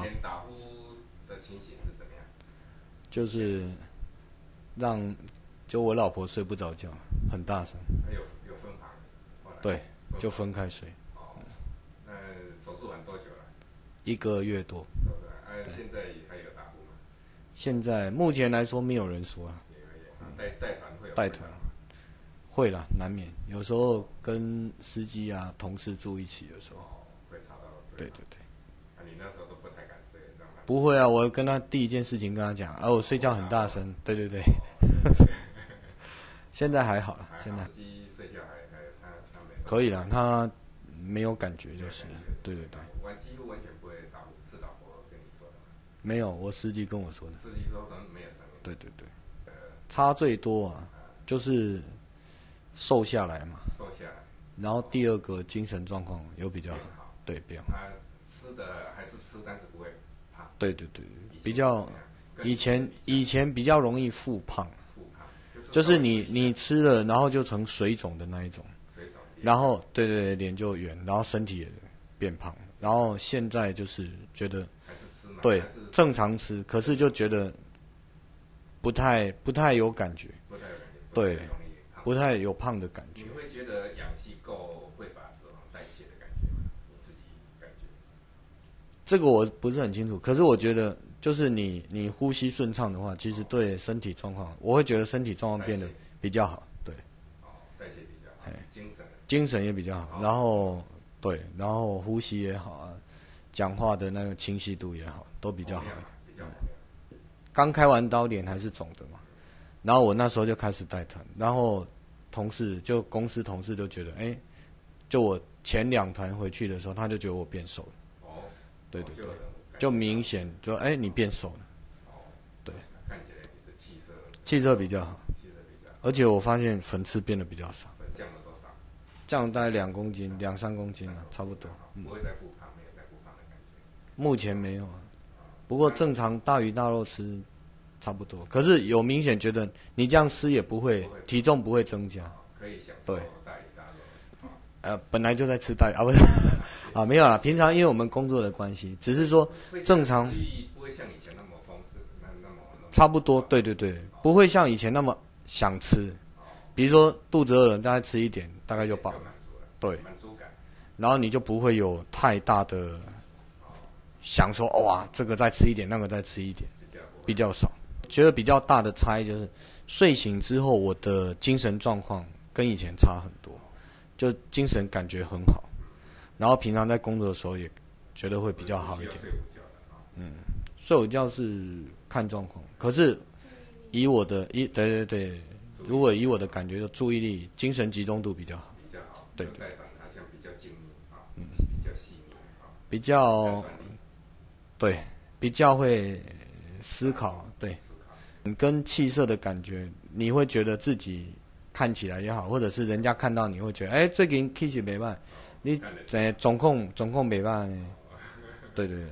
前打呼的情形是怎么样？就是就我老婆睡不着觉，很大声。有分房，对，就分开睡。哦，那手术完多久了？1个月多。现在还有打呼吗？现在目前来说没有人说啊。带团会有带团会啦，难免有时候跟司机啊、同事住一起的时候，会吵到。对对对。你那时候都不太敢睡，让他不会啊，我跟他第一件事情跟他讲，我睡觉很大声。对对对。现在还好了，现在司机睡觉他没可以了，他没有感觉就是。对对对。几乎完全不会打呼，是老婆跟你说的吗？没有，我司机跟我说的。司机说可能没有声音。对对对。差最多啊，就是瘦下来嘛。瘦下来。然后第二个精神状况有比较好。对，变好。他吃的还是吃，但是不会胖。对对对，比较以前比较容易复胖。就是你吃了，然后就成水肿的那一种。然后对对，脸就圆，然后身体也变胖。然后现在就是觉得，对，正常吃，可是就觉得不太有感觉。对，不太有胖的感觉。你会觉得氧气够会把脂肪代谢的感觉吗？你自己感觉？这个我不是很清楚，可是我觉得就是你呼吸顺畅的话，其实对身体状况，我会觉得身体状况变得比较好。对。代谢比较好。精神也比较好。然后对，然后呼吸也好啊，讲话的那个清晰度也好，都比较好。刚开完刀脸还是肿的嘛，然后我那时候就开始带团，然后公司同事就觉得，就我前2团回去的时候，他就觉得我变瘦了。对对对，就明显就你变瘦了。对，看起来你的气色比较好，而且我发现粉刺变得比较少。降了多少？降大概2公斤、2-3公斤了，差不多。不会再复胖，没有再复胖的感觉。目前没有啊，不过正常大鱼大肉吃差不多，可是有明显觉得你这样吃也不会体重不会增加。可以享受大鱼大肉。本来就在吃大鱼啊，不是啊，没有啦。平常因为我们工作的关系，只是说正常不会像以前那么丰富，那么差不多。对对对，不会像以前那么想吃。比如说肚子饿了，大概吃一点，大概就饱了。对，满足感。然后你就不会有太大的想说哇，这个再吃一点，那个再吃一点，比较少。觉得比较大的差异就是睡醒之后，我的精神状况跟以前差很多，就精神感觉很好。然后平常在工作的时候也觉得会比较好一点。睡午觉是看状况，可是以我的对，如果以我的感觉，就注意力、精神集中度比较好。对对。好像比较精密比较细腻比较对，比较会思考。对，跟气色的感觉，你会觉得自己看起来也好，或者是人家看到你会觉得，最近气色不错，你总控不错呢。对对对。